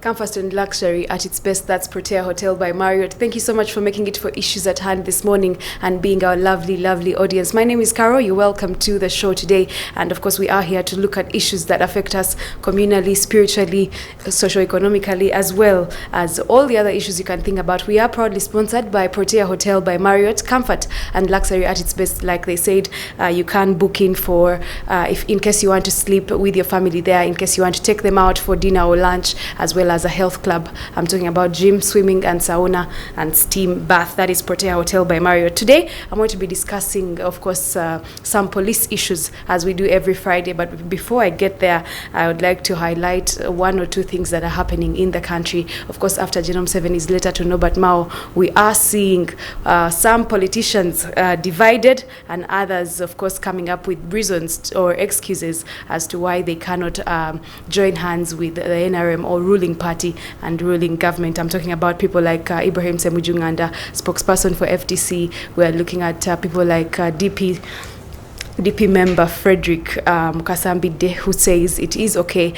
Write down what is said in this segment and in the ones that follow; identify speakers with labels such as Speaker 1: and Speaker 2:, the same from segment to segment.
Speaker 1: Comfort and luxury at its best. That's Protea Hotel by Marriott. Thank you so much for making it for Issues at Hand this morning and being our lovely, lovely audience. My name is Caro. You're welcome to the show today. And of course, we are here to look at issues that affect us communally, spiritually, socio-economically, as well as all the other issues you can think about. We are proudly sponsored by Protea Hotel by Marriott. Comfort and luxury at its best. Like they said, you can book in for, if in case you want to sleep with your family there, in case you want to take them out for dinner or lunch, as well as a health club. I'm talking about gym, swimming, and sauna and steam bath. That is Protea Hotel by Marriott. Today, I'm going to be discussing, of course, some police issues as we do every Friday. But before I get there, I would like to highlight one or two things that are happening in the country. Of course, after Genome 7's letter to Norbert Mao, we are seeing some politicians divided and others, of course, coming up with reasons or excuses as to why they cannot join hands with the NRM or ruling party and ruling government. I'm talking about people like Ibrahim Semujunganda, spokesperson for FDC. We're looking at people like DP member Frederick Kasambide, who says it is okay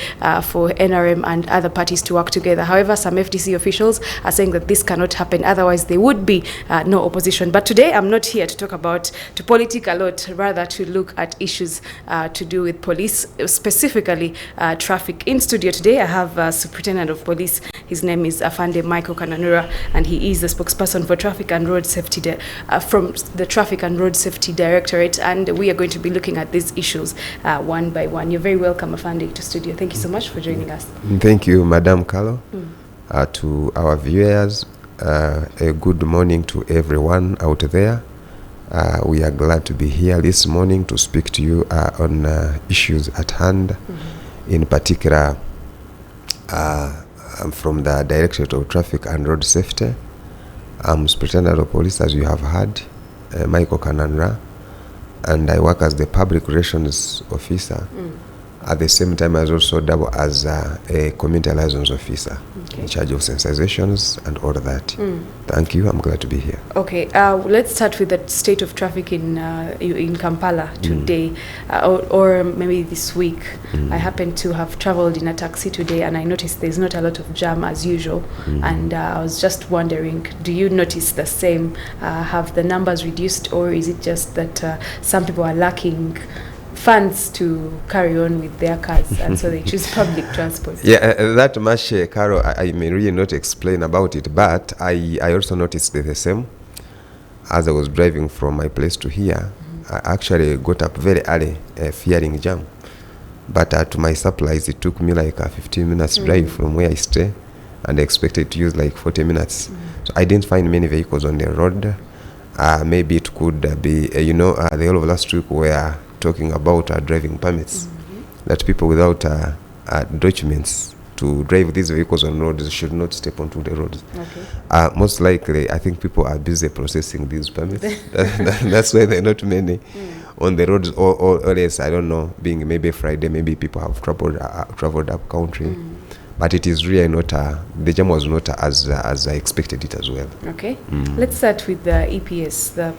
Speaker 1: for NRM and other parties to work together. However, some FDC officials are saying that this cannot happen, otherwise there would be no opposition. But today I'm not here to talk about, to politic a lot, rather to look at issues to do with police, specifically traffic. In studio today I have Superintendent of Police. His name is Afande Micheal Kananura, and he is the spokesperson for Traffic and Road Safety from the Traffic and Road Safety Directorate, and we are going to be looking at these issues one by one. You're very welcome, Afande, to studio. Thank you so much for joining us.
Speaker 2: Thank you, Madam Carlo. To our viewers, a good morning to everyone out there. We are glad to be here this morning to speak to you on issues at hand. In particular, I'm from the Directorate of Traffic and Road Safety. I'm Superintendent of Police, as you have heard, Micheal Kananura, and I work as the Public Relations Officer. At the same time, I also double as a Community Liaisons Officer, in charge of sensitizations and all of that. Thank you. I'm glad to be here. Okay.
Speaker 1: Let's start with the state of traffic in Kampala today, or maybe this week. I happen to have traveled in a taxi today, and I noticed there's not a lot of jam as usual. And I was just wondering, do you notice the same? Have the numbers reduced, or is it just that some people are lacking funds to carry on with their cars, and so they choose public transport?
Speaker 2: That much, Caro, I may really not explain about it, but I also noticed the same. As I was driving from my place to here, I actually got up very early, fearing jam. But to my surprise, it took me like a 15 minutes drive from where I stay, and I expected to use like 40 minutes. So I didn't find many vehicles on the road. Maybe it could be, the whole of last week were talking about driving permits, that people without documents to drive these vehicles on roads should not step onto the roads. Most likely, I think people are busy processing these permits. That's why there are not many on the roads, or else, I don't know, being maybe Friday, maybe people have traveled up country. But it is really not, the jam was not as I expected it as well. Okay.
Speaker 1: Let's start with the EPS, the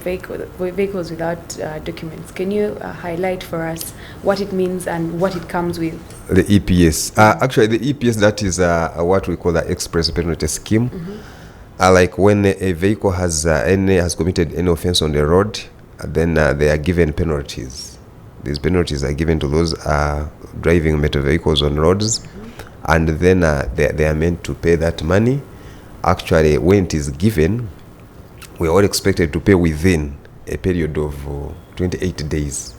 Speaker 1: vehicles without documents. Can you highlight for us what it means and what it comes with?
Speaker 2: The EPS. Actually, the EPS, that is what we call the Express Penalty Scheme. Like when a vehicle has committed any offense on the road, then they are given penalties. These penalties are given to those driving motor vehicles on roads. And then they are meant to pay that money. Actually, when it is given, we are all expected to pay within a period of 28 days.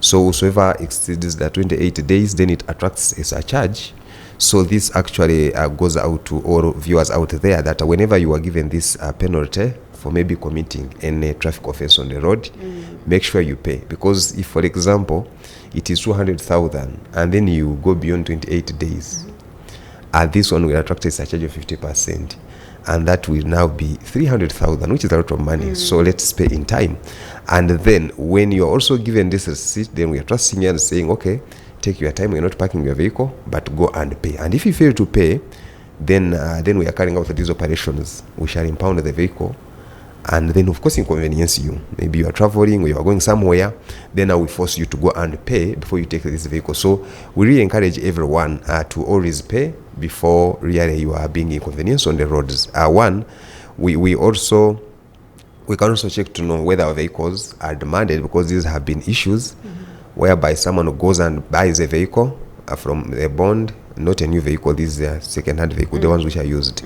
Speaker 2: So whosoever exceeds the 28 days, then it attracts a surcharge. So this actually goes out to all viewers out there, that whenever you are given this penalty for maybe committing any traffic offense on the road, make sure you pay. Because if, for example, it is 200,000 and then you go beyond 28 days, this one will attract a surcharge of 50%, and that will now be 300,000, which is a lot of money. So let's pay in time. And then when you're also given this receipt, then we are trusting you and saying, okay, take your time, we're not parking your vehicle, but go and pay. And if you fail to pay, then we are carrying out these operations. We shall impound the vehicle and then of course inconvenience you. Maybe you are traveling or you are going somewhere, then I will force you to go and pay before you take this vehicle. So we really encourage everyone to always pay before really you are being inconvenienced on the roads. One, we can also check to know whether our vehicles are demanded, because these have been issues whereby someone goes and buys a vehicle from a bond, not a new vehicle, this is a second-hand vehicle, the ones which are used.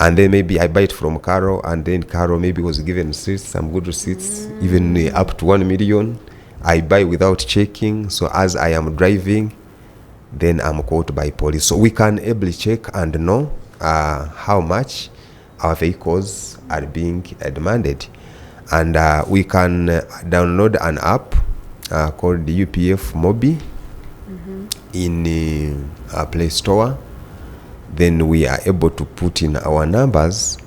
Speaker 2: And then maybe I buy it from Caro, and then Caro maybe was given receipts, some good receipts, even up to 1 million. I buy without checking, so as I am driving, then I'm caught by police. So we can ably check and know how much our vehicles are being demanded. And we can download an app called the UPF Mobi in our Play Store. Then we are able to put in our numbers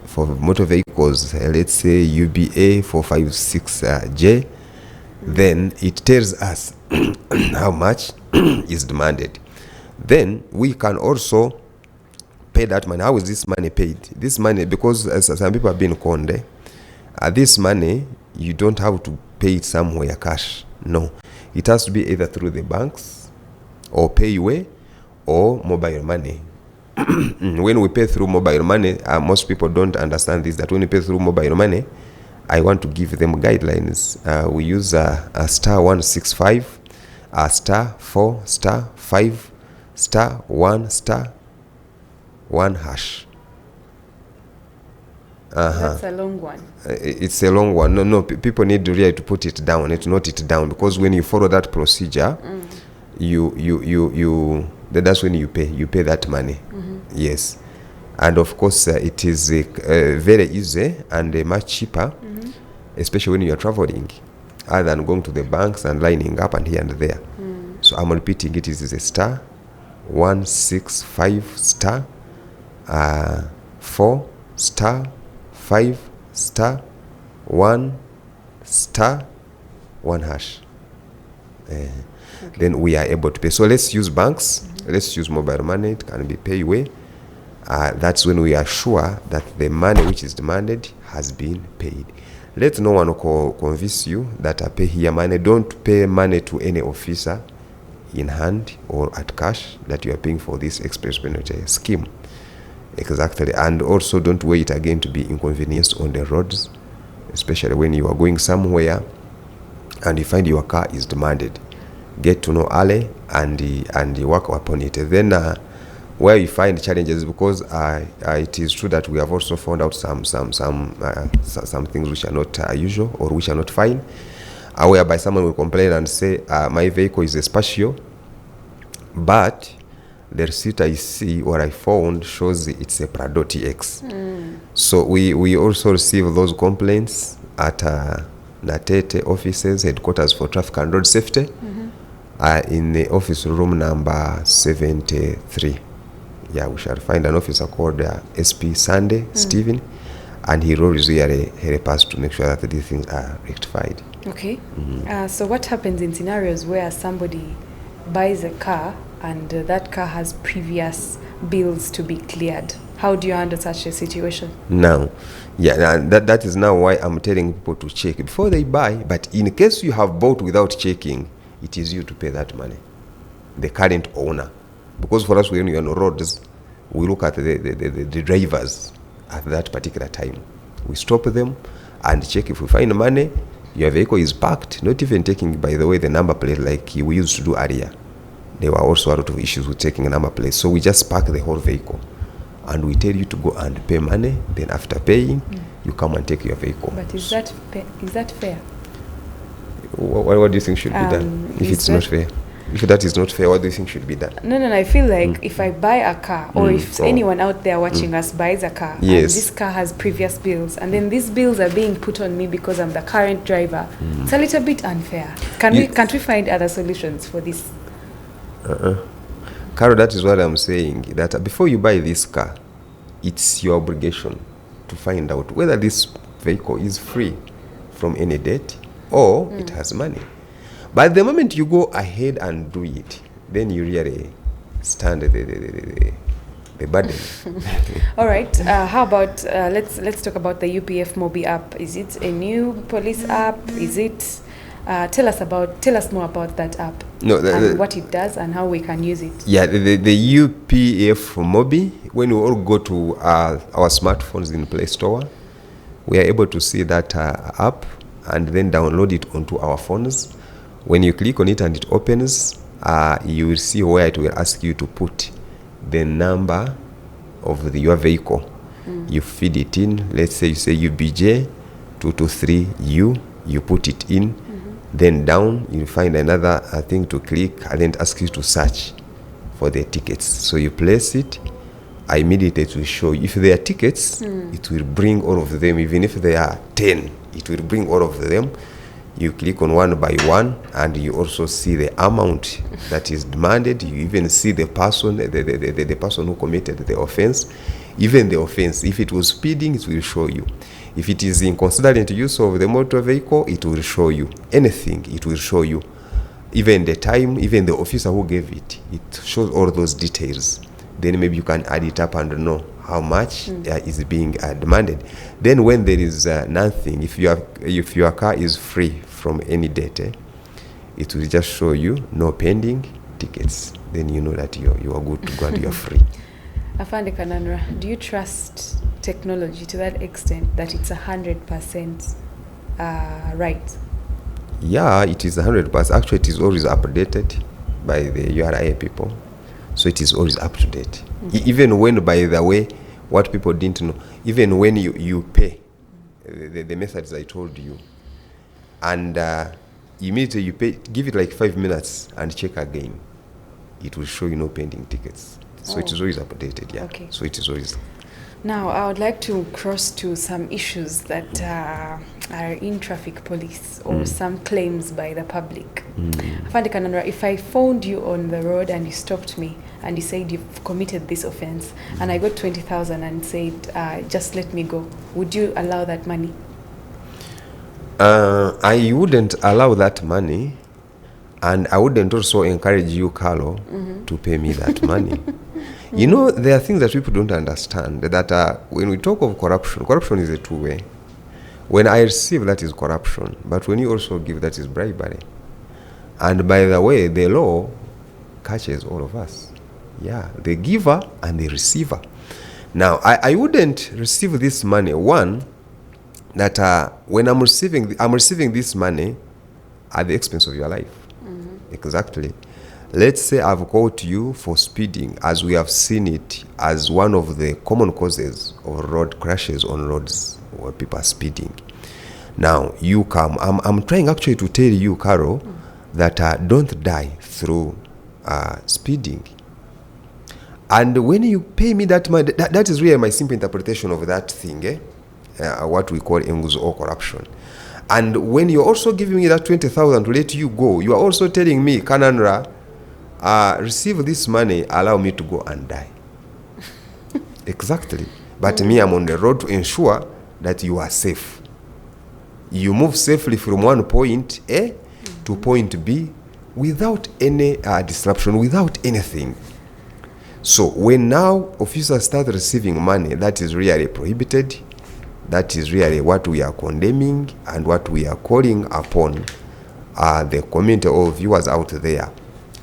Speaker 2: for motor vehicles, let's say UBA 456J. Then it tells us how much is demanded. Then we can also pay that money. How is this money paid? This money, because some people have been conned, this money, you don't have to pay it somewhere cash. No. It has to be either through the banks or payway or mobile money. When we pay through mobile money, most people don't understand this, that when we pay through mobile money, I want to give them guidelines. We use a *165, *4, *5, *1, *1 hash.
Speaker 1: That's a long one.
Speaker 2: It's a long one. No, people need to really to put it down, to note it down, because when you follow that procedure, that's when you pay that money. Yes. And of course it is very easy and much cheaper, especially when you are traveling, other than going to the banks and lining up and here and there. So I'm repeating, it is a *165 *4 *5 *1 hash. Then we are able to pay. So let's use banks, let's use mobile money, it can be payway. That's when we are sure that the money which is demanded has been paid. Let no one convince you that I pay here money. Don't pay money to any officer in hand or at cash that you are paying for this express penalty scheme. Exactly. And also don't wait again to be inconvenienced on the roads, especially when you are going somewhere and you find your car is demanded. Get to know early and work upon it. Then where you find challenges, because it is true that we have also found out some things which are not usual or which are not fine, whereby someone will complain and say, my vehicle is a Spatio, but the receipt I see or I found shows it's a Prado TX. So we also receive those complaints at Natete offices, headquarters for traffic and road safety, in the office room number 73. Yeah, we shall find an officer called SP Sunday Stephen, and he will really help us to make sure that these things are rectified.
Speaker 1: Okay. So what happens in scenarios where somebody buys a car and that car has previous bills to be cleared? How do you handle such a situation?
Speaker 2: Now, that is now why I'm telling people to check before they buy. But in case you have bought without checking, it is you to pay that money, the current owner. Because for us, when we are on the roads, we look at the drivers at that particular time. We stop them and check. If we find money, your vehicle is parked, not even taking, by the way, the number plate like we used to do earlier. There were also a lot of issues with taking a number plate. So we just park the whole vehicle. And we tell you to go and pay money. Then after paying, you come and take your vehicle.
Speaker 1: But is that fair?
Speaker 2: What do you think should be done if it's not fair? If that is not fair, what do you think should be done?
Speaker 1: No, I feel like if I buy a car, or if anyone out there watching us buys a car, and this car has previous bills, and then these bills are being put on me because I'm the current driver, it's a little bit unfair. Can't we find other solutions for this?
Speaker 2: Carol, that is what I'm saying, that before you buy this car, it's your obligation to find out whether this vehicle is free from any debt or it has money. But the moment you go ahead and do it, then you really stand the the burden.
Speaker 1: All right. How about let's talk about the UPF Mobi app. Is it a new police app? Is it? Tell us more about that app.
Speaker 2: No,
Speaker 1: and what it does and how we can use it.
Speaker 2: Yeah, the UPF Mobi. When we all go to our smartphones in Play Store, we are able to see that app and then download it onto our phones. When you click on it and it opens, you will see where it will ask you to put the number of your vehicle. You feed it in. Let's say you say UBJ 223U. You put it in. Then down, you find another thing to click, and then it asks you to search for the tickets. So you place it. Immediately it will show you. If there are tickets, it will bring all of them. Even if there are 10, it will bring all of them. You click on one by one, and you also see the amount that is demanded. You even see the person, the person who committed the offense. Even the offense, if it was speeding, it will show you. If it is inconsiderate use of the motor vehicle, it will show you. Anything, it will show you. Even the time, even the officer who gave it, it shows all those details. Then maybe you can add it up and know how much is being demanded. Then when there is nothing, if your car is free from any debt, it will just show you no pending tickets. Then you know that you are good to go and you are free.
Speaker 1: Afande Kananura, do you trust technology to that extent that it's 100% right?
Speaker 2: Yeah, it is 100%. Actually, it is always updated by the URI people. So it is always up to date. Even when, by the way, what people didn't know, even when you pay, the methods I told you, and immediately you pay, give it like 5 minutes and check again. It will show you no pending tickets. So it is always updated, yeah.
Speaker 1: Okay.
Speaker 2: So it is always.
Speaker 1: Now, I would like to cross to some issues that are in traffic police or some claims by the public. Afande Kananura, if I found you on the road and you stopped me and you said you've committed this offense and I got 20,000 and said, just let me go, would you allow that money?
Speaker 2: I wouldn't allow that money, and I wouldn't also encourage you, Carlo, to pay me that money. You know, there are things that people don't understand, that when we talk of corruption, corruption is a two-way. When I receive, that is corruption. But when you also give, that is bribery. And by the way, the law catches all of us. Yeah, the giver and the receiver. Now, I wouldn't receive this money. One, that when I'm receiving this money at the expense of your life. Exactly. Let's say I've caught you for speeding, as we have seen it as one of the common causes of road crashes on roads where people are speeding. Now, you come. I'm trying actually to tell you, Carol, that don't die through speeding. And when you pay me that money, that is really my simple interpretation of that thing, what we call enguzo or corruption. And when you're also giving me that 20,000 to let you go, you are also telling me, Kananura, receive this money, allow me to go and die. Exactly. But me, I'm on the road to ensure that you are safe. You move safely from one point A to point B without any disruption, without anything. So when now officers start receiving money, that is really prohibited. That is really what we are condemning and what we are calling upon the community or viewers out there,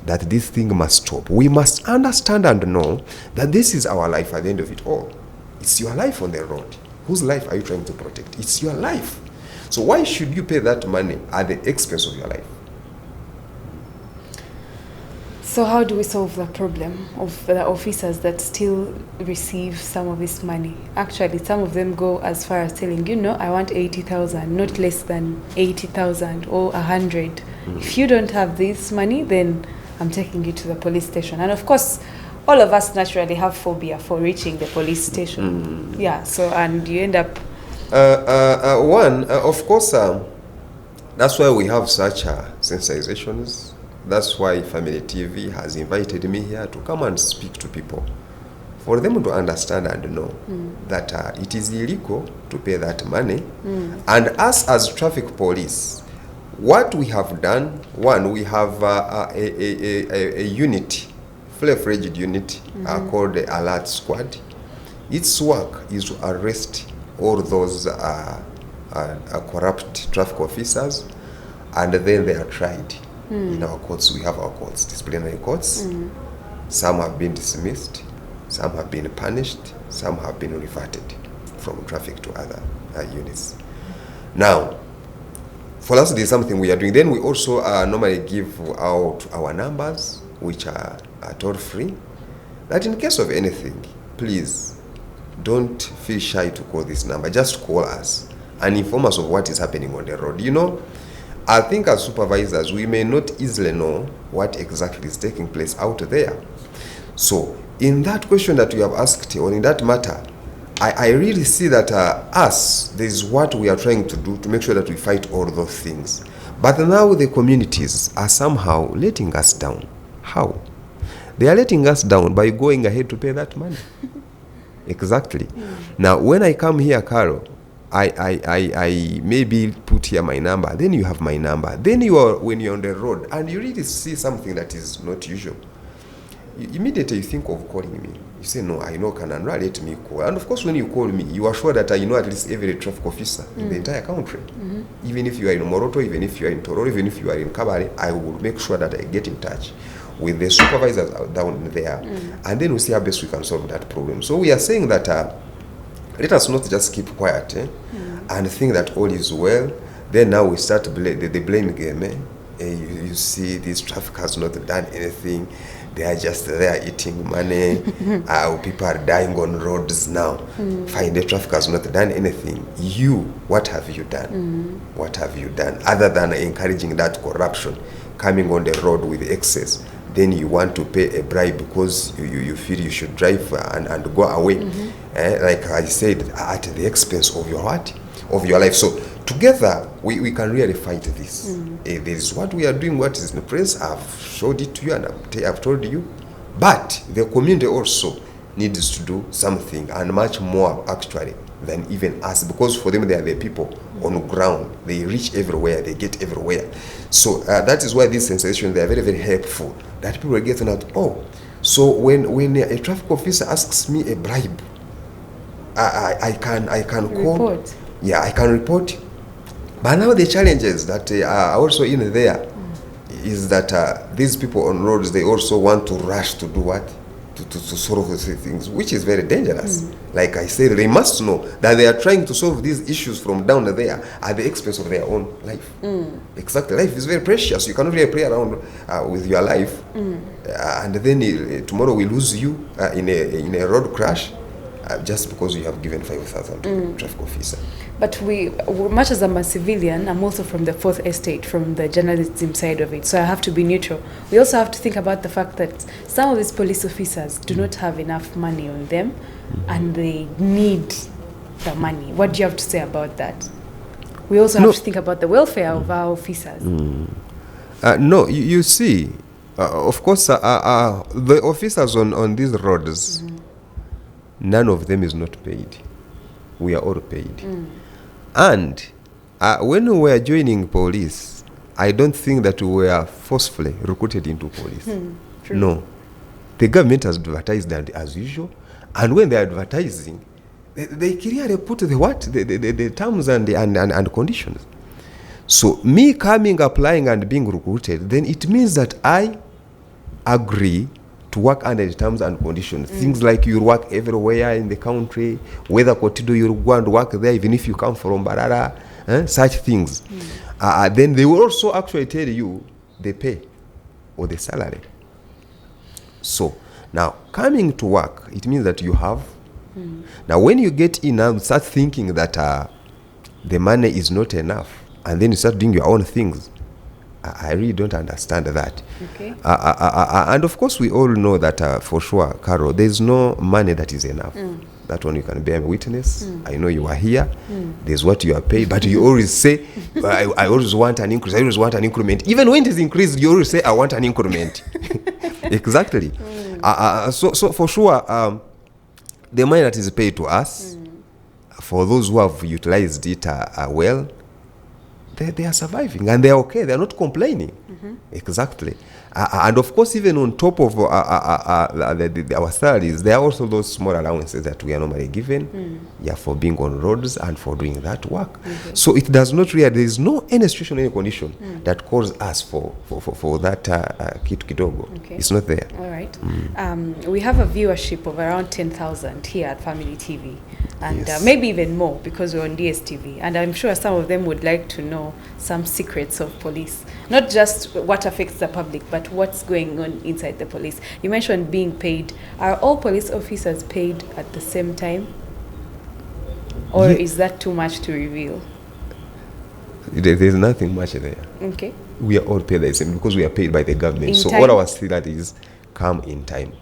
Speaker 2: that this thing must stop. We must understand and know that this is our life at the end of it all. It's your life on the road. Whose life are you trying to protect? It's your life. So why should you pay that money at the expense of your life?
Speaker 1: So how do we solve the problem of the officers that still receive some of this money? Actually, some of them go as far as telling, I want 80,000, not less than 80,000 or 100. If you don't have this money, then I'm taking you to the police station. And of course, all of us naturally have phobia for reaching the police station. Yeah, so, and you end up...
Speaker 2: of course, that's why we have such sensitizations. That's why Family TV has invited me here to come and speak to people, for them to understand and know that it is illegal to pay that money. And us as traffic police, what we have done, one, we have a unit full-fledged unit called the Alert Squad. Its work is to arrest all those corrupt traffic officers, and then they are tried in our courts. We have our courts, disciplinary courts. Some have been dismissed, some have been punished, some have been reverted from traffic to other units. Now, for us, there's something we are doing. Then we also normally give out our numbers, which are toll-free, that in case of anything, please don't feel shy to call this number. Just call us and inform us of what is happening on the road. You know, I think as supervisors, we may not easily know what exactly is taking place out there. So, in that question that you have asked, or in that matter, I really see that this is what we are trying to do to make sure that we fight all those things. But now the communities are somehow letting us down. How? They are letting us down by going ahead to pay that money. Exactly. Now, when I come here, Carol, I maybe put here my number, then you have my number. Then when you're on the road and you really see something that is not usual, immediately you think of calling me. You say, no, I know Kananura, let me call. And of course, when you call me, you are sure that I know at least every traffic officer in the entire country. Even if you are in Moroto, even if you are in Tororo, even if you are in Kabale, I will make sure that I get in touch with the supervisors down there, and then we see how best we can solve that problem. So we are saying that let us not just keep quiet and think that all is well. Then now we start the blame game. You see, this traffic has not done anything. They are just there eating money. People are dying on roads now. Fine, the traffic has not done anything. What have you done? What have you done other than encouraging that corruption, coming on the road with excess? Then you want to pay a bribe because you feel you should drive and go away. Like I said, at the expense of your heart, of your life. So together, we can really fight this. This is what we are doing, what is in the press. I've showed it to you and I've told you. But the community also needs to do something, and much more actually than even us, because for them they are the people on the ground. They reach everywhere, they get everywhere. So that is why these sensations, they are very, very helpful. That people are getting out, so when a traffic officer asks me a bribe, I can call. Report. Yeah, I can report. But now the challenges that are also in there is that these people on roads, they also want to rush to do what? To solve these things, which is very dangerous. Like I said, they must know that they are trying to solve these issues from down there at the expense of their own life. Exactly. Life is very precious. You cannot really play around with your life. And then tomorrow we lose you in a road crash just because you have given 5,000 to a traffic officer.
Speaker 1: But much as I'm a civilian, I'm also from the fourth estate, from the journalism side of it, so I have to be neutral. We also have to think about the fact that some of these police officers do not have enough money on them, and they need the money. What do you have to say about that? We also have to think about the welfare of our officers.
Speaker 2: No, you see, of course, the officers on these roads, none of them is not paid. We are all paid. And when we were joining police, I don't think that we were forcefully recruited into police. No. The government has advertised that as usual. And when they are advertising, they clearly put the terms and conditions. So me coming, applying and being recruited, then it means that I agree to work under the terms and conditions. Things like you work everywhere in the country, whether Kotido you go and work there, even if you come from Barara, such things. Then they will also actually tell you the pay or the salary. So now coming to work, it means that you have. Now when you get in and start thinking that the money is not enough, and then you start doing your own things, I really don't understand that. Okay. And of course, we all know that for sure, Carol, there's no money that is enough. That one you can bear witness. I know you are here. There's what you are paid, but you always say, I always want an increase. I always want an increment. Even when it is increased, you always say, I want an increment. Exactly. So for sure, the money that is paid to us, for those who have utilized it well, they are surviving and they are okay. They are not complaining. Exactly. And of course, even on top of our salaries, there are also those small allowances that we are normally given, for being on roads and for doing that work.
Speaker 1: Okay.
Speaker 2: So it does not really, there is no any situation, any condition that calls us for that kitu kidogo.
Speaker 1: Okay.
Speaker 2: It's not there.
Speaker 1: All right. We have a viewership of around 10,000 here at Family TV, and
Speaker 2: Yes.
Speaker 1: maybe even more because we're on DSTV. And I'm sure some of them would like to know some secrets of police, not just what affects the public, but what's going on inside the police. You mentioned being paid. Are all police officers paid at the same time? Or
Speaker 2: Yeah.
Speaker 1: is that too much to reveal?
Speaker 2: There's nothing much there.
Speaker 1: Okay.
Speaker 2: We are all paid the same because we are paid by the government.
Speaker 1: In
Speaker 2: So
Speaker 1: time?
Speaker 2: all our salaries come in time.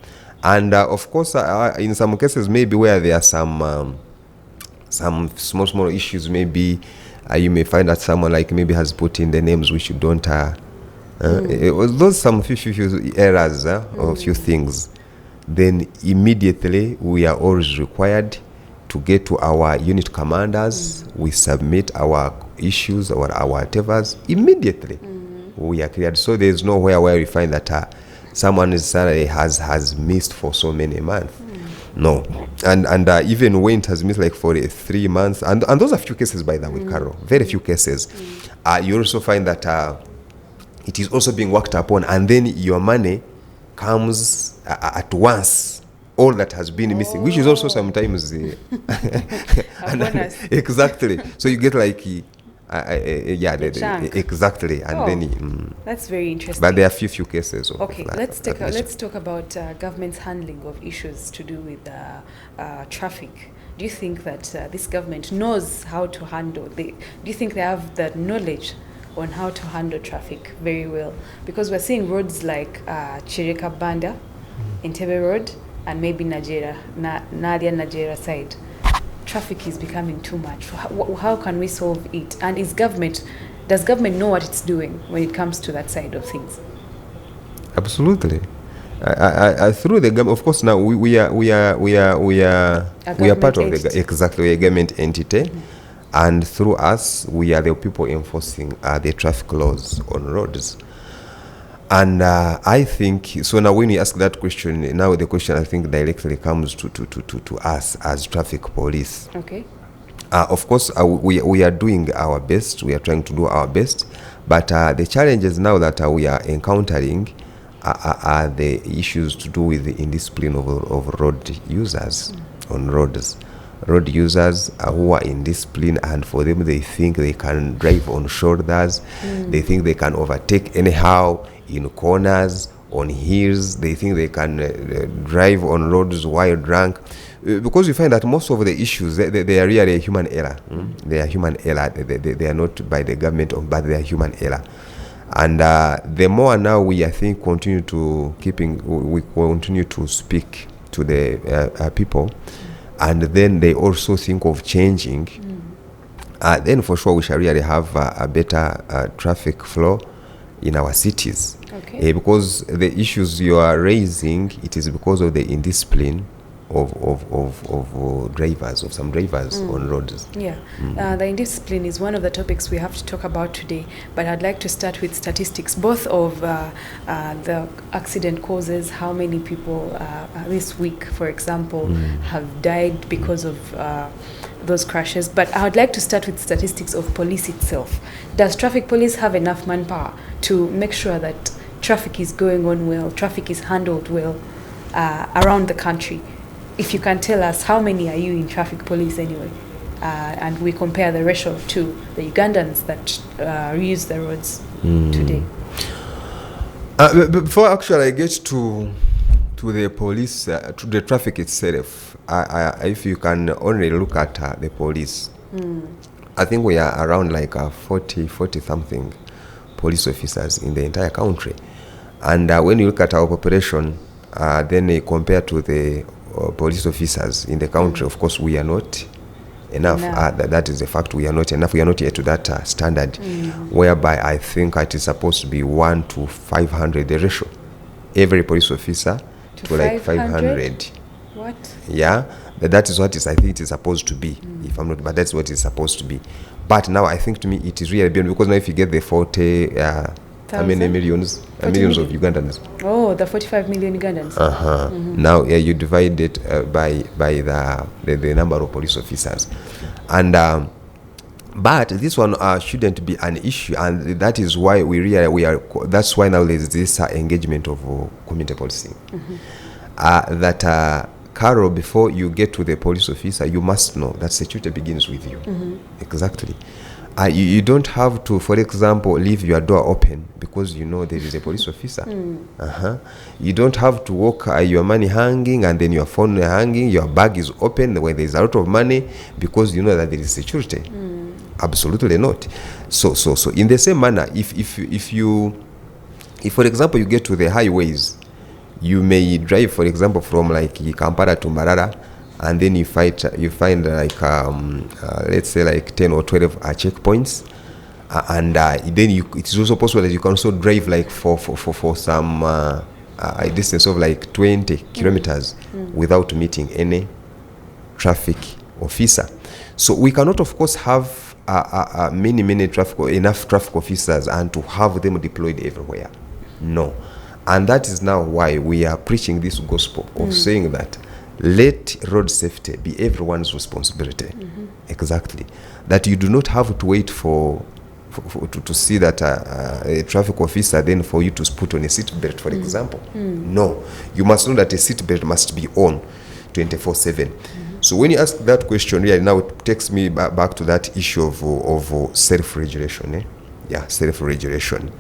Speaker 2: And of course, in some cases, maybe where there are some small issues, maybe you may find that someone like maybe has put in the names which you don't. Those some few errors or few things. Then immediately we are always required to get to our unit commanders. We submit our issues or our whatevers immediately. We are cleared. So there is nowhere where we find that someone's salary has missed for so many months. No. And even when it has missed like for 3 months, and those are few cases by the way, Carol, very few cases. You also find that it is also being worked upon, and then your money comes at once, all that has been missing, which is also sometimes
Speaker 1: A bonus.
Speaker 2: exactly. So you get like
Speaker 1: chunk.
Speaker 2: exactly, and then
Speaker 1: That's very interesting.
Speaker 2: but there are few cases of
Speaker 1: Okay,
Speaker 2: that,
Speaker 1: let's
Speaker 2: that
Speaker 1: talk about government's handling of issues to do with traffic. Do you think that this government knows how to handle? Do you think they have the knowledge on how to handle traffic very well? Because we're seeing roads like Chireka Banda, Entebbe Road, and maybe Nadia Najera side. Traffic is becoming too much. How can we solve it? And does government know what it's doing when it comes to that side of things?
Speaker 2: Absolutely. Through the government, of course. Now we are part of
Speaker 1: entity.
Speaker 2: exactly, we're a government entity, and through us we are the people enforcing the traffic laws on roads. And I think so. Now, when you ask that question, now the question I think directly comes to us as traffic police.
Speaker 1: Okay.
Speaker 2: Of course, we are doing our best. We are trying to do our best, but the challenges now that we are encountering are the issues to do with the indiscipline of road users on roads. Road users who are indisciplined, and for them they think they can drive on shoulders. They think they can overtake anyhow in corners, on hills. They think they can drive on roads while drunk, because we find that most of the issues they are really a human error. They are human error. They are not by the government, but they are human error. And the more now we, I think, continue to speak to the people, and then they also think of changing, then for sure we shall really have a better traffic flow in our cities.
Speaker 1: Okay.
Speaker 2: Because the issues you are raising, it is because of the indiscipline of drivers, of some drivers on roads.
Speaker 1: Yeah, the indiscipline is one of the topics we have to talk about today, but I'd like to start with statistics, both of the accident causes, how many people this week, for example, have died because of those crashes. But I would like to start with statistics of police itself. Does traffic police have enough manpower to make sure that traffic is going on well, traffic is handled well around the country? If you can tell us, how many are you in traffic police anyway? And we compare the ratio to the Ugandans that use the roads today.
Speaker 2: Before actually I get to the police, to the traffic itself, if you can only look at the police, I think we are around like 40 something police officers in the entire country. And when you look at our population, then compare to the police officers in the country, of course we are not enough. That is the fact. We are not enough. We are not yet to that standard, whereby I think it is supposed to be 1 to 500 the ratio. Every police officer to like 500.
Speaker 1: What?
Speaker 2: Yeah, that is what I think it is supposed to be. If I'm not, but that's what it's supposed to be. But now I think to me it is really beyond, because now if you get the 40 How many millions? Millions of Ugandans.
Speaker 1: Oh, the 45 million Ugandans.
Speaker 2: Now, you divide it by the number of police officers, and but this one shouldn't be an issue, and that is why that's why now there's this engagement of community policing. Carol, before you get to the police officer, you must know that security begins with you. Exactly. You don't have to, for example, leave your door open because you know there is a police officer. You don't have to walk your money hanging and then your phone hanging, your bag is open where there is a lot of money because you know that there is security. Absolutely not. So in the same manner, if for example you get to the highways, you may drive, for example, from like Kampala to Mbarara, and then you find like let's say like 10 or 12 checkpoints, and then it is also possible that you can also drive like for some a distance of like 20 kilometers without meeting any traffic officer. So we cannot, of course, have many enough traffic officers and to have them deployed everywhere. No. And that is now why we are preaching this gospel of saying that let road safety be everyone's responsibility. Exactly. That you do not have to wait to see that a traffic officer then for you to put on a seat belt, for example. No. You must know that a seat belt must be on 24/7. So when you ask that question, now it takes me back to that issue of self-regulation. Self-regulation.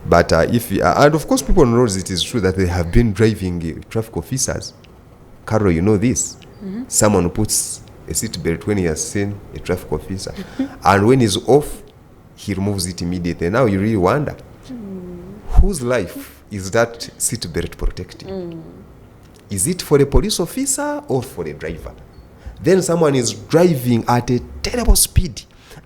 Speaker 2: But and of course people on roads, it is true that they have been driving traffic officers. Carol, you know this. Someone who puts a seatbelt when he has seen a traffic officer. And when he's off, he removes it immediately. Now you really wonder, whose life is that seatbelt protecting? Is it for the police officer or for the driver? Then someone is driving at a terrible speed,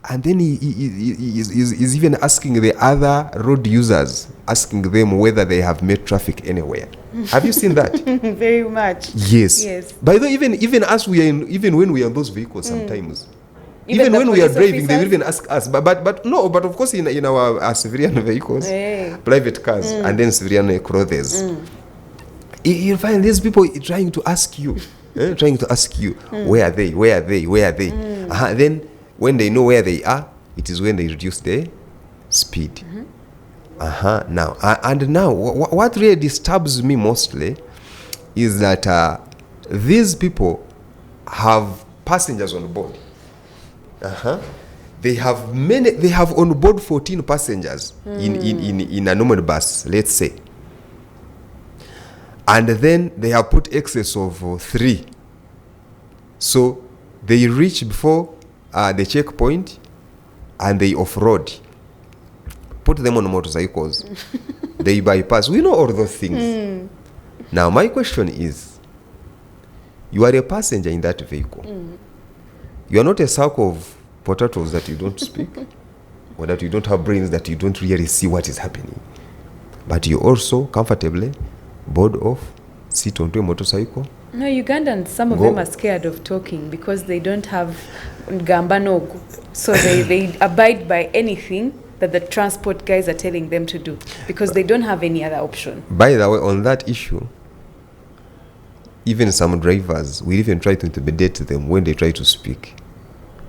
Speaker 2: and then he is even asking the other road users, asking them whether they have met traffic anywhere. Have you seen that?
Speaker 1: Very much.
Speaker 2: Yes. By the way, even as even when we are in those vehicles, sometimes, even when we are driving, they will even ask us. But of course in our civilian vehicles, private cars, and then civilian clothes, you find these people trying to ask you. Where are they? Then when they know where they are, it is when they reduce the speed. Now what really disturbs me mostly is that these people have passengers on board. They have on board 14 passengers in a normal bus, let's say. And then they have put excess of 3. So they reach before the checkpoint and they off-road. Put them on motorcycles. They bypass. We know all those things. Now my question is, you are a passenger in that vehicle. You are not a sack of potatoes that you don't speak, or that you don't have brains, that you don't really see what is happening. But you also comfortably board off, sit onto a motorcycle.
Speaker 1: No, Ugandans, some of them are scared of talking because they don't have gambanogu. So they abide by anything that the transport guys are telling them to do because they don't have any other option.
Speaker 2: By the way, on that issue, even some drivers will even try to intimidate them when they try to speak.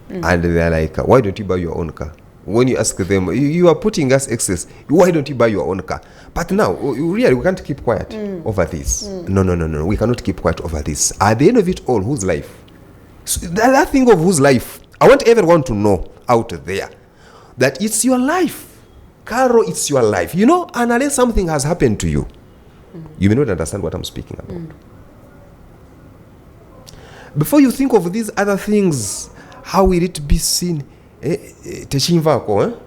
Speaker 2: And they're like, why don't you buy your own car? When you ask them, you are putting us excess, why don't you buy your own car? But now, really, we can't keep quiet over this. No, we cannot keep quiet over this. At the end of it all, whose life? So that thing of whose life, I want everyone to know out there that it's your life. Carol, it's your life. You know, and unless something has happened to you, you may not understand what I'm speaking about. Before you think of these other things, how will it be seen? Techinvako,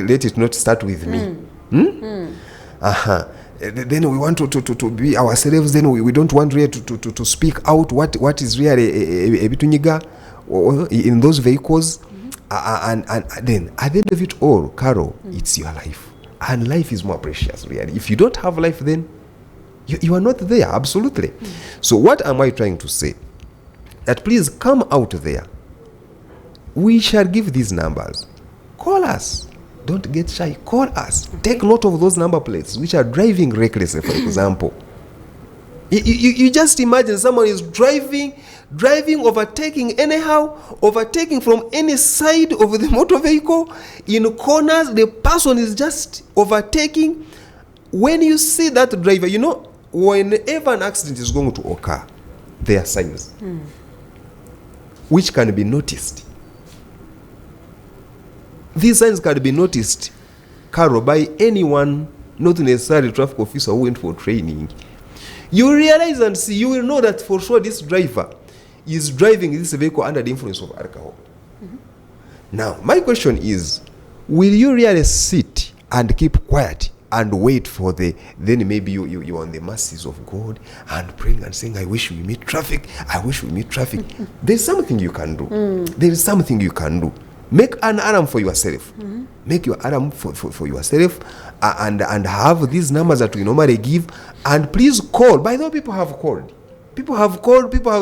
Speaker 2: let it not start with me. Then we want to be ourselves. Then we don't want really to speak out what is really a bituniga in those vehicles. And then at the end of it all, Carol, it's your life, and life is more precious. Really, if you don't have life, then you are not there. Absolutely. So what am I trying to say? That please come out there. We shall give these numbers. Call us. don't get shy. Call us. Take note of those number plates which are driving recklessly, for example. You just imagine someone is driving, overtaking anyhow, overtaking from any side of the motor vehicle, in corners, the person is just overtaking. When you see that driver, you know, whenever an accident is going to occur, there are signs which can be noticed. These signs can be noticed, Carol, by anyone, not necessarily a traffic officer who went for training. You realize and see, you will know that for sure this driver is driving this vehicle under the influence of alcohol. Now, my question is, will you really sit and keep quiet and wait for then maybe you're on the mercies of God and praying and saying, I wish we meet traffic, I wish we meet traffic. There's something you can do. There is something you can do. Make an alarm for yourself. Make your alarm for yourself and have these numbers that we normally give. And please call. By the way, people have called. People have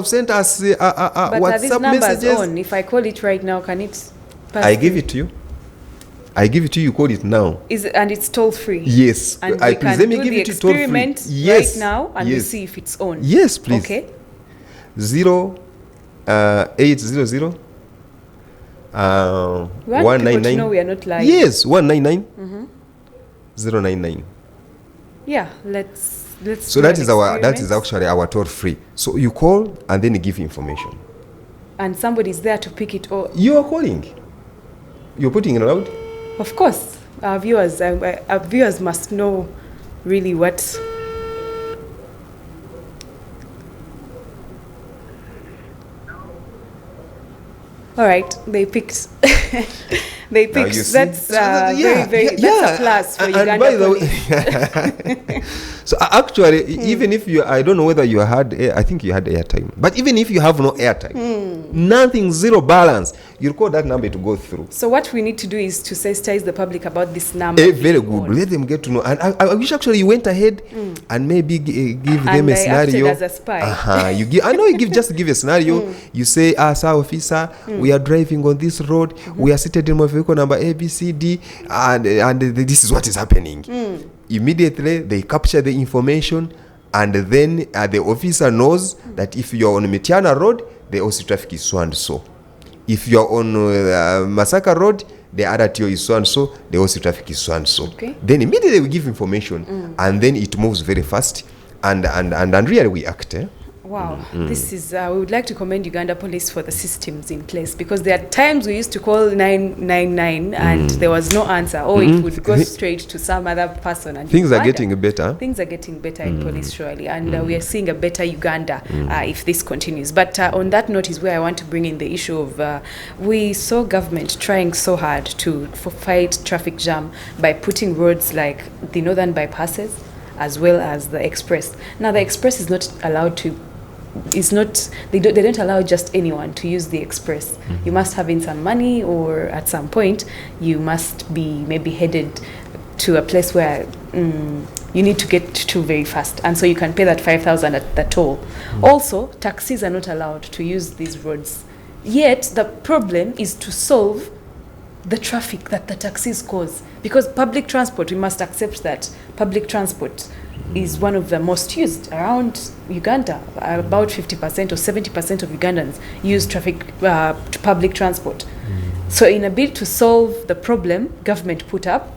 Speaker 2: sent us
Speaker 1: but
Speaker 2: WhatsApp
Speaker 1: are these numbers
Speaker 2: messages.
Speaker 1: on? If I call it right now, can it pass?
Speaker 2: I give it to you. You call it now.
Speaker 1: And it's toll free.
Speaker 2: Yes.
Speaker 1: And
Speaker 2: I
Speaker 1: we can
Speaker 2: let me
Speaker 1: do
Speaker 2: give
Speaker 1: the
Speaker 2: it to you toll free.
Speaker 1: experiment
Speaker 2: Yes.
Speaker 1: right now, and we
Speaker 2: Yes.
Speaker 1: see if it's on.
Speaker 2: Yes, please.
Speaker 1: Okay.
Speaker 2: 0800
Speaker 1: We want people to
Speaker 2: 199.
Speaker 1: know we are not lying.
Speaker 2: Yes, 199 099.
Speaker 1: Yeah, let's.
Speaker 2: So
Speaker 1: do
Speaker 2: that
Speaker 1: an
Speaker 2: is
Speaker 1: experiment.
Speaker 2: actually our toll free. So you call and then you give information.
Speaker 1: And somebody's there to pick it. Or
Speaker 2: You are calling. You're putting it loud.
Speaker 1: of course, our viewers must know really what. All right, they picked. They
Speaker 2: Now
Speaker 1: picked.
Speaker 2: you see.
Speaker 1: That's very. That's a plus for
Speaker 2: And
Speaker 1: Uganda
Speaker 2: by the
Speaker 1: police.
Speaker 2: so actually, even if I don't know whether you had, I think you had airtime. But even if you have no airtime, nothing, zero balance, you call that number to go through.
Speaker 1: So what we need to do is to sensitize the public about this number.
Speaker 2: Very
Speaker 1: being
Speaker 2: good.
Speaker 1: on.
Speaker 2: Let them get to know. And I wish actually you went ahead and maybe give them a
Speaker 1: I
Speaker 2: scenario.
Speaker 1: acted as a spy.
Speaker 2: You give. I know you give a scenario. You say, sir officer, we are driving on this road. We are seated in my vehicle number ABCD, and this is what is happening. Immediately they capture the information, and then the officer knows that if you are on Mitiana Road, the OC traffic is so and so. If you are on Masaka Road, the other TO is so and so, the OC traffic is so and so.
Speaker 1: Okay.
Speaker 2: Then immediately we give information, and then it moves very fast, and really we act.
Speaker 1: Wow, this is, we would like to commend Uganda Police for the systems in place, because there are times we used to call 999 and there was no answer, or it would go straight to some other person. And
Speaker 2: Things are
Speaker 1: Uganda,
Speaker 2: getting better.
Speaker 1: Things are getting better in police, surely, and we are seeing a better Uganda if this continues. But on that note is where I want to bring in the issue of, we saw government trying so hard to fight traffic jam by putting roads like the northern bypasses as well as the express. Now the express is not allowed to, they don't allow just anyone to use the express. You must have in some money, or at some point you must be maybe headed to a place where you need to get to very fast, and so you can pay that 5,000 at the toll. Also, taxis are not allowed to use these roads. Yet the problem is to solve the traffic that the taxis cause, because public transport, we must accept that public transport is one of the most used around Uganda. About 50% or 70% of Ugandans use public transport. So in a bid to solve the problem, government put up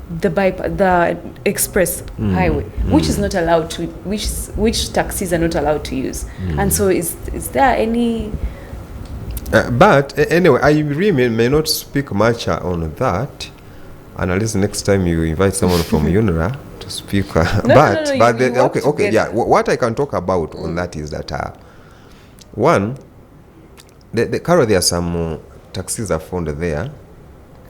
Speaker 1: the express highway, which is not allowed to, which taxis are not allowed to use. And so is there any...
Speaker 2: But anyway, I really may not speak much on that, and at least next time you invite someone from UNRA to speak. What I can talk about on that is that one, the currently there are some taxis are found there,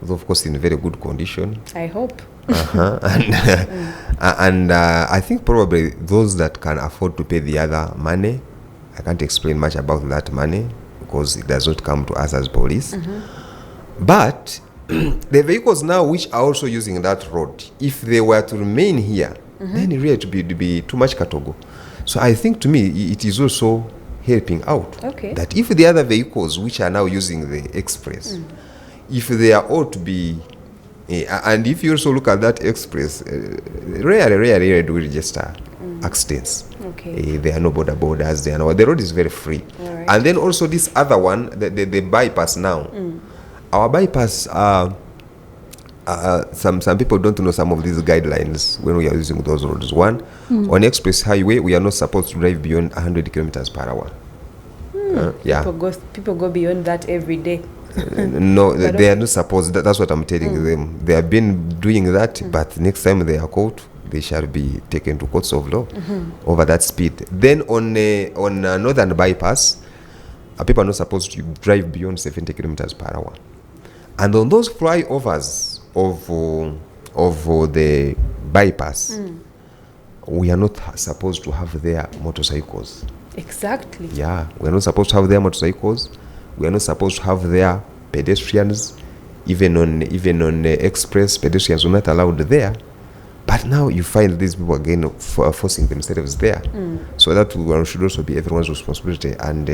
Speaker 2: of course in very good condition.
Speaker 1: I hope.
Speaker 2: And I think probably those that can afford to pay the other money, I can't explain much about that money, because it does not come to us as police. But the vehicles now which are also using that road, if they were to remain here, then it really to be too much katogo. So I think to me it is also helping out.
Speaker 1: Okay.
Speaker 2: That if the other vehicles which are now using the express, if they are all to be And if you also look at that express, rarely do we register accidents.
Speaker 1: Okay.
Speaker 2: There are no borders. There are no. The road is very free.
Speaker 1: Alright.
Speaker 2: And then also this other one, the bypass now. Our bypass. Some people don't know some of these guidelines when we are using those roads. One, on express highway, we are not supposed to drive beyond 100 kilometers per hour. Yeah.
Speaker 1: People go beyond that every day.
Speaker 2: No, they are not supposed. That's what I'm telling them. They have been doing that, but next time they are caught, they shall be taken to courts of law over that speed. Then on northern bypass, people are not supposed to drive beyond 70 kilometers per hour. And on those flyovers of the bypass, we are not supposed to have their motorcycles.
Speaker 1: Exactly.
Speaker 2: Yeah, we are not supposed to have their motorcycles. We are not supposed to have their pedestrians. Even on express, pedestrians are not allowed there. But now you find these people again forcing themselves there. So that should also be everyone's responsibility. And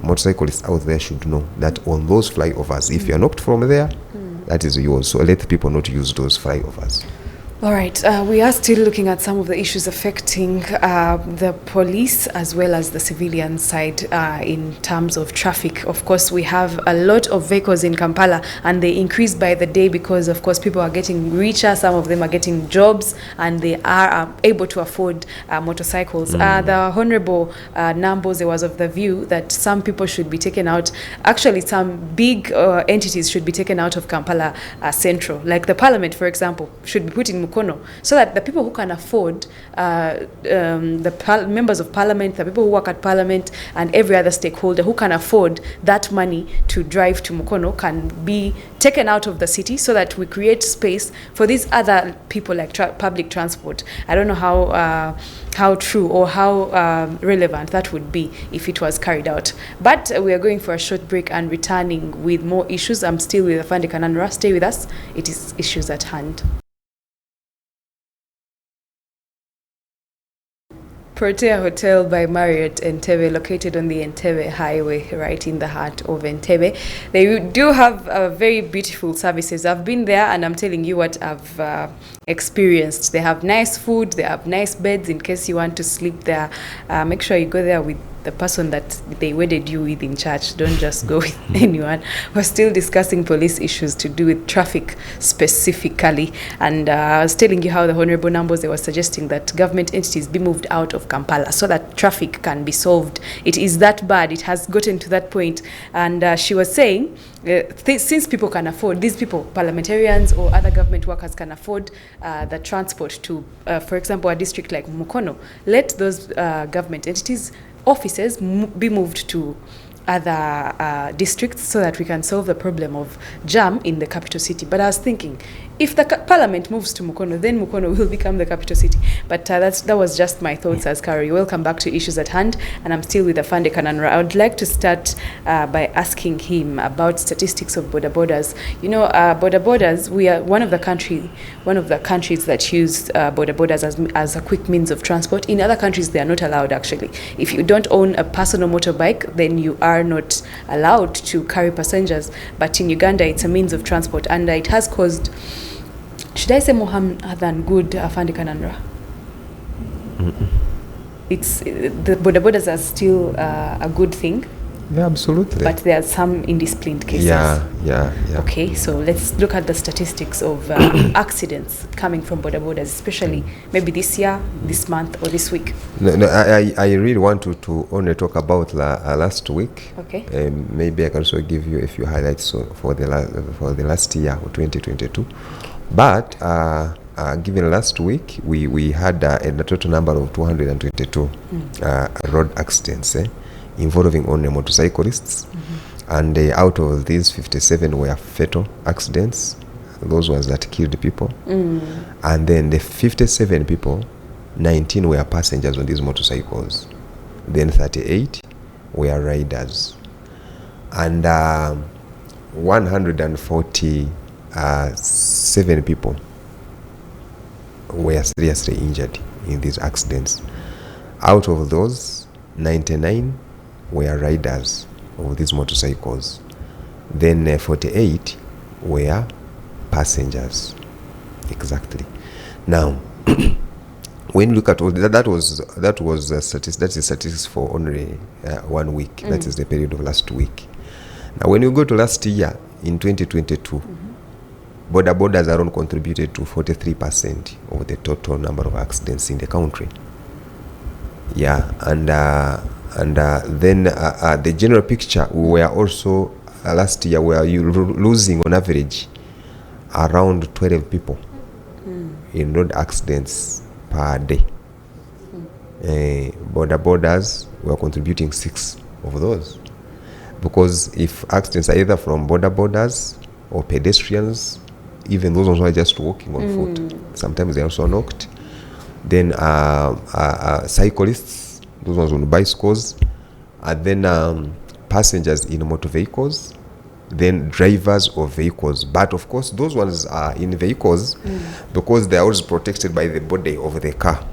Speaker 2: motorcyclists out there should know that on those flyovers, if you are knocked from there, that is yours. So let people not use those flyovers.
Speaker 1: All right, we are still looking at some of the issues affecting the police as well as the civilian side in terms of traffic. Of course, we have a lot of vehicles in Kampala and they increase by the day because, of course, people are getting richer, some of them are getting jobs and they are able to afford motorcycles. The Honorable Namboze was of the view that some people should be taken out, actually some big entities should be taken out of Kampala Central, like the Parliament, for example, should be put in Mukono, so that the people who can afford members of parliament, the people who work at parliament and every other stakeholder who can afford that money to drive to Mukono can be taken out of the city, so that we create space for these other people like public transport. I don't know how true or how relevant that would be if it was carried out. But we are going for a short break and returning with more issues. I'm still with Micheal Kananura. Stay with us. It is Issues at Hand. Protea Hotel by Marriott Entebbe, located on the Entebbe Highway, right in the heart of Entebbe. They do have very beautiful services. I've been there and I'm telling you what I've experienced. They have nice food, they have nice beds in case you want to sleep there. Make sure you go there with the person that they wedded you with in church. Don't just go with anyone. We're still discussing police issues to do with traffic specifically. And I was telling you how the Honorable Namboze was suggesting that government entities be moved out of Kampala so that traffic can be solved. It is that bad. It has gotten to that point. And she was saying, since people can afford, these people, parliamentarians or other government workers can afford the transport to, for example, a district like Mukono, let those government entities offices be moved to other districts so that we can solve the problem of jam in the capital city. But I was thinking, if the parliament moves to Mukono, then Mukono will become the capital city. But that was just my thoughts as Kari. Welcome back to Issues at Hand, and I'm still with Micheal Kananura. I would like to start by asking him about statistics of border borders. You know, border borders, we are one of the countries that use border borders as a quick means of transport. In other countries, they are not allowed, actually. If you don't own a personal motorbike, then you are not allowed to carry passengers. But in Uganda, it's a means of transport, and it has caused, should I say, more harm than good, Micheal Kananura? It's the border borders are still a good thing.
Speaker 2: Yeah, absolutely.
Speaker 1: But there are some indisciplined cases.
Speaker 2: Yeah.
Speaker 1: Okay, so let's look at the statistics of accidents coming from border borders, especially maybe this year, this month, or this week.
Speaker 2: No, I really want to only talk about last week.
Speaker 1: Okay.
Speaker 2: Maybe I can also give you a few highlights for the last year, or 2022. But given last week, we had a total number of 222 road accidents involving only motorcyclists. And out of these, 57 were fatal accidents, those ones that killed people. And then the 57 people, 19 were passengers on these motorcycles. Then 38 were riders. And 147 people were seriously injured in these accidents. Out of those, 99 were riders of these motorcycles. Then 48 were passengers. Exactly. Now, when you look at all that was statistics for only 1 week. That is the period of last week. Now, when you go to last year in 2022, border borders alone contributed to 43% of the total number of accidents in the country. Yeah, and then the general picture, we were also last year were losing on average around 12 people in road accidents per day. Border borders were contributing 6 of those, because if accidents are either from border borders or pedestrians, even those ones who are just walking on foot, sometimes they are also knocked. Then cyclists, those ones on bicycles, and then passengers in motor vehicles, then drivers of vehicles. But of course, those ones are in vehicles because they are always protected by the body of the car.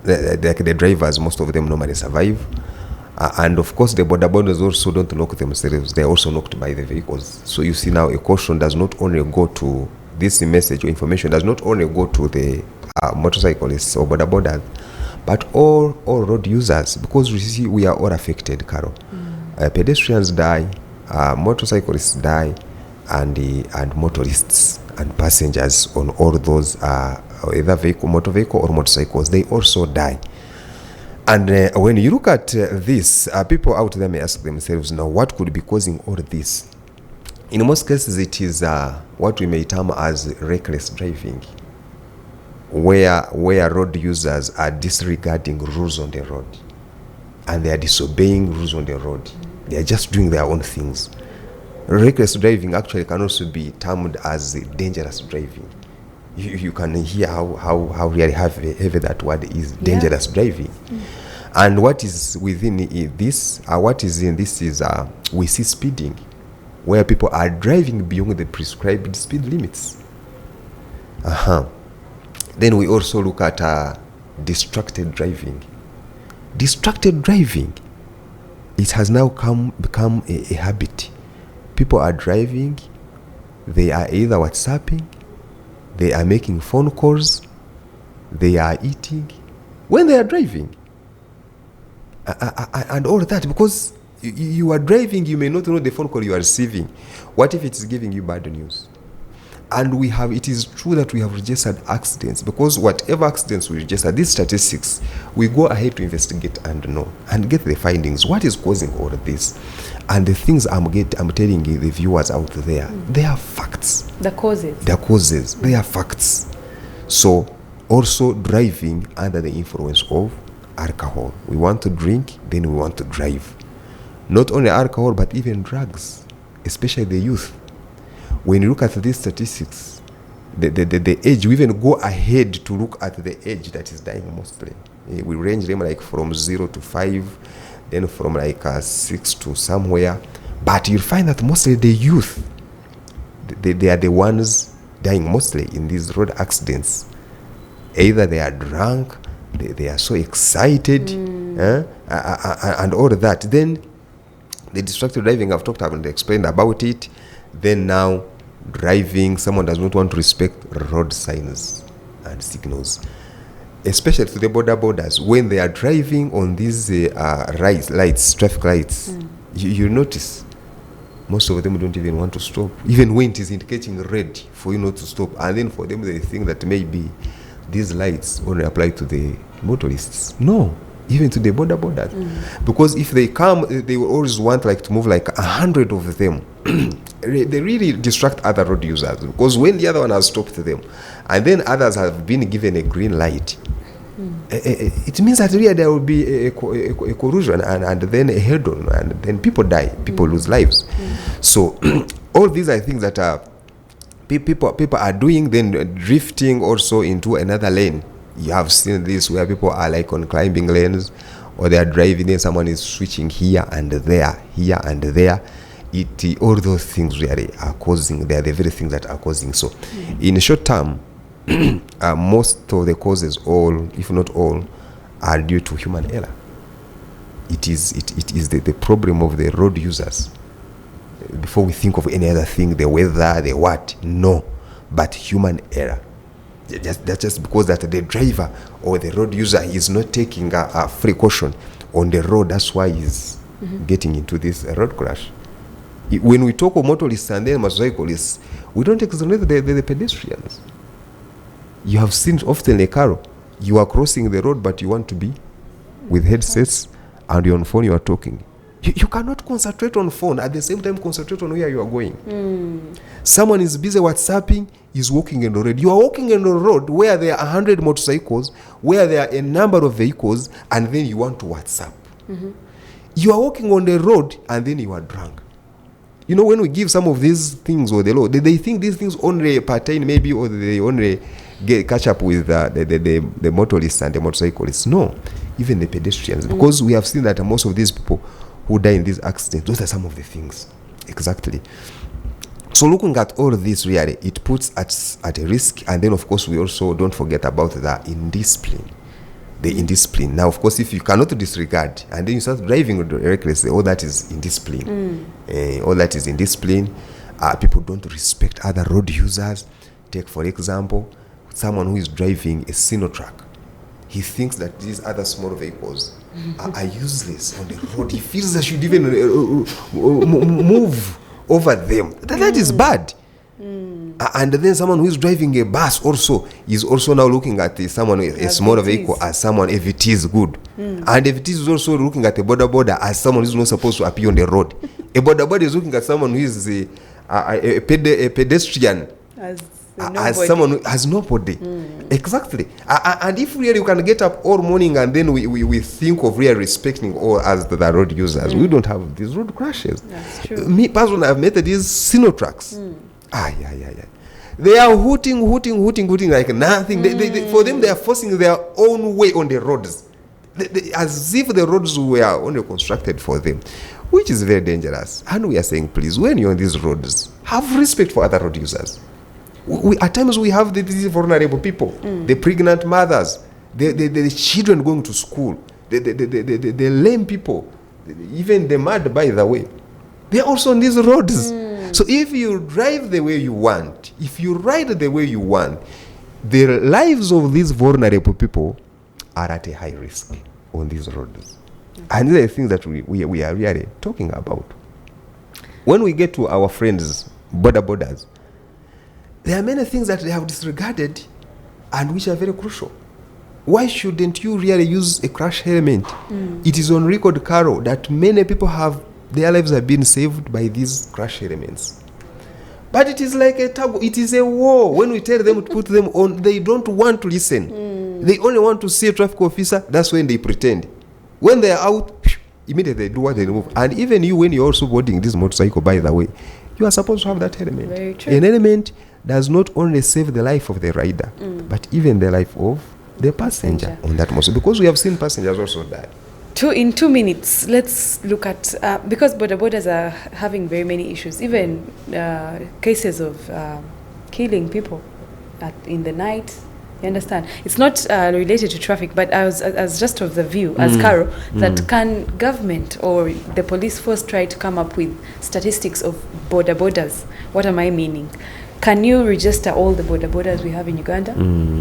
Speaker 2: The drivers, most of them normally survive. And of course, the border borders also don't knock themselves. They are also knocked by the vehicles. So you see now, a caution does not only go to this message or information, does not only go to the motorcyclists or border borders, but all road users, because you see, we are all affected, Carol. Pedestrians die, motorcyclists die, and motorists and passengers on all those either motor vehicle or motorcycles, they also die. And when you look at this, people out there may ask themselves, now what could be causing all this? In most cases, it is what we may term as reckless driving, where road users are disregarding rules on the road, and they are disobeying rules on the road. They are just doing their own things. Reckless driving actually can also be termed as dangerous driving. You can hear how really heavy that word is, dangerous driving. And what is within this, what is in this is we see speeding, where people are driving beyond the prescribed speed limits. Then we also look at distracted driving. Distracted driving, it has now become a habit. People are driving, they are either WhatsApping, they are making phone calls, they are eating when they are driving, and all that, because you are driving, you may not know the phone call you are receiving. What if it's giving you bad news? And it is true that we have registered accidents, because whatever accidents we register, these statistics, we go ahead to investigate and know and get the findings. What is causing all of this? And the things I'm telling you, the viewers out there, they are facts.
Speaker 1: The causes,
Speaker 2: they are facts. So also driving under the influence of alcohol. We want to drink, then we want to drive. Not only alcohol, but even drugs, especially the youth. When you look at these statistics, the age, we even go ahead to look at the age that is dying mostly. We range them like from 0 to 5, then from like 6 to somewhere. But you'll find that mostly the youth, they are the ones dying mostly in these road accidents. Either they are drunk, they are so excited, and all of that. Then the distracted driving, I've explained about it. Then now driving, someone does not want to respect road signs and signals, especially to the border borders. When they are driving on these lights, traffic lights, you notice most of them don't even want to stop, even when it is indicating red for you not to stop. And then for them, they think that maybe these lights only apply to the motorists. No, even to the border borders. Because if they come, they will always want like to move like 100 of them. They really distract other road users, because when the other one has stopped them and then others have been given a green light, it means that really there will be a collision and then a head-on, and then people die, people lose lives. So all these are things that people are doing, then drifting also into another lane. You have seen this where people are like on climbing lanes, or they are driving, then someone is switching here and there. All those things really are causing, they are the very things that are causing. So in a short term, most of the causes, all, if not all, are due to human error. It is the problem of the road users. Before we think of any other thing, the weather, the what, no. but human error. That's just because that the driver or the road user is not taking a precaution on the road. That's why he's getting into this road crash. When we talk of motorists and then motorcyclists, we don't exonerate the pedestrians. You have seen often a car, you are crossing the road, but you want to be with headsets and you're on phone, you are talking. You cannot concentrate on phone at the same time concentrate on where you are going. Someone is busy WhatsApping, is walking on the road. You are walking on the road where there are 100 motorcycles, where there are a number of vehicles, and then you want to WhatsApp. You are walking on the road and then you are drunk. You know, when we give some of these things or the law, they think these things only pertain maybe, or they only catch up with the motorists and the motorcyclists. No, even the pedestrians, because we have seen that most of these people who die in these accidents, those are some of the things. Exactly. So looking at all this, really, it puts at a risk. And then, of course, we also don't forget about the indiscipline. The indiscipline. Now, of course, if you cannot disregard, and then you start driving recklessly, all that is indiscipline. All that is indiscipline. People don't respect other road users. Take, for example, someone who is driving a Sinotrack. He thinks that these other small vehicles are useless on the road. He feels they should even move over them. That is bad. And then someone who is driving a bus also is also now looking at someone, a smaller vehicle, as someone, if it is good. And if it is also looking at a border as someone who is not supposed to appear on the road. A border is looking at someone who is a pedestrian as someone who has nobody. Exactly. And if really you can get up all morning and then we think of really respecting all as the road users, we don't have these road crashes.
Speaker 1: That's true.
Speaker 2: Me personally, I've met these Sinotracks. They are hooting like nothing. They, for them, they are forcing their own way on the roads, as if the roads were only constructed for them, which is very dangerous. And we are saying, please, when you're on these roads, have respect for other road users. At times we have these vulnerable people, the pregnant mothers, the children going to school, the lame people, even the mad, by the way. They are also on these roads. So if you drive the way you want, if you ride the way you want, the lives of these vulnerable people are at a high risk on these roads. And these are the things that we are really talking about. When we get to our friends, borders, there are many things that they have disregarded and which are very crucial. Why shouldn't you really use a crash helmet? It is on record, Carol, that many people their lives have been saved by these crash elements. But it is like a taboo. It is a war. When we tell them to put them on, they don't want to listen. They only want to see a traffic officer. That's when they pretend. When they are out, immediately they do what they remove. And even you, when you're also boarding this motorcycle, by the way, you are supposed to have that element.
Speaker 1: Very true.
Speaker 2: An element does not only save the life of the rider, but even the life of the passenger on that motorcycle. Because we have seen passengers also die.
Speaker 1: In 2 minutes, let's look at, because borders are having very many issues, even cases of killing people in the night. You understand? It's not related to traffic, but I was just of the view, as Carol, that can government or the police force try to come up with statistics of borders? What am I meaning? Can you register all the borders we have in Uganda?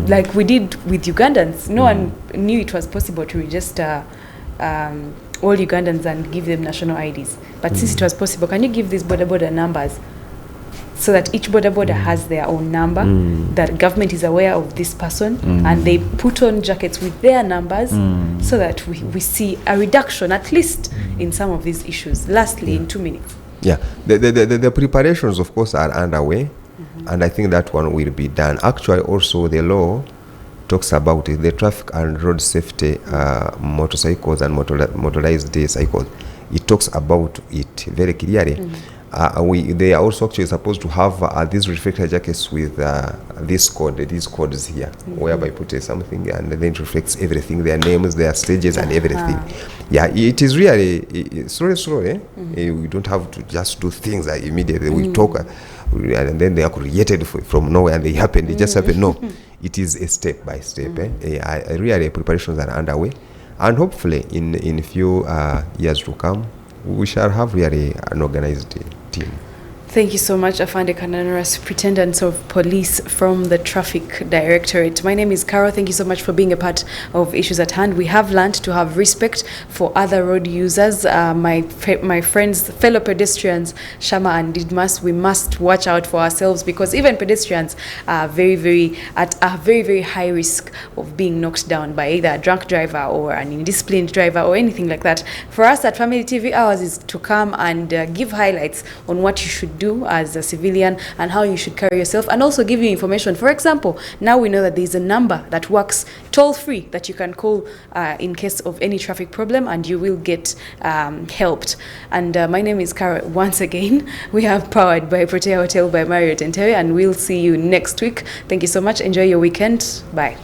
Speaker 1: Like we did with Ugandans. No one knew it was possible to register all Ugandans and give them national IDs. But since it was possible, can you give these border numbers so that each border has their own number, that government is aware of this person, and they put on jackets with their numbers so that we see a reduction, at least in some of these issues. Lastly, in 2 minutes.
Speaker 2: Yeah, the preparations, of course, are underway, and I think that one will be done. Actually, also the law talks about it, the traffic and road safety motorcycles and motorized cycles. It talks about it very clearly. They are also actually supposed to have these reflector jackets with these codes here, whereby you put something and then it reflects everything, their names, their stages, and everything. Yeah, it is really slow. We don't have to just do things immediately. We talk, and then they are created from nowhere and they happen. They just happen. No, it is a step by step. Really, preparations are underway, and hopefully in few years to come, we shall have really an organized team.
Speaker 1: Thank you so much, Afande Kananura, Superintendent of Police from the Traffic Directorate. My name is Carol. Thank you so much for being a part of Issues at Hand. We have learned to have respect for other road users. My friends, fellow pedestrians, Shama and Didmas, we must watch out for ourselves, because even pedestrians are very high risk of being knocked down by either a drunk driver or an indisciplined driver or anything like that. For us at Family TV, ours is to come and give highlights on what you should do as a civilian and how you should carry yourself, and also give you information. For example, now we know that there's a number that works toll-free that you can call in case of any traffic problem, and you will get helped. And my name is Cara. Once again, we have powered by Protea Hotel by Marriott and Terry, and we'll see you next week. Thank you so much. Enjoy your weekend. Bye.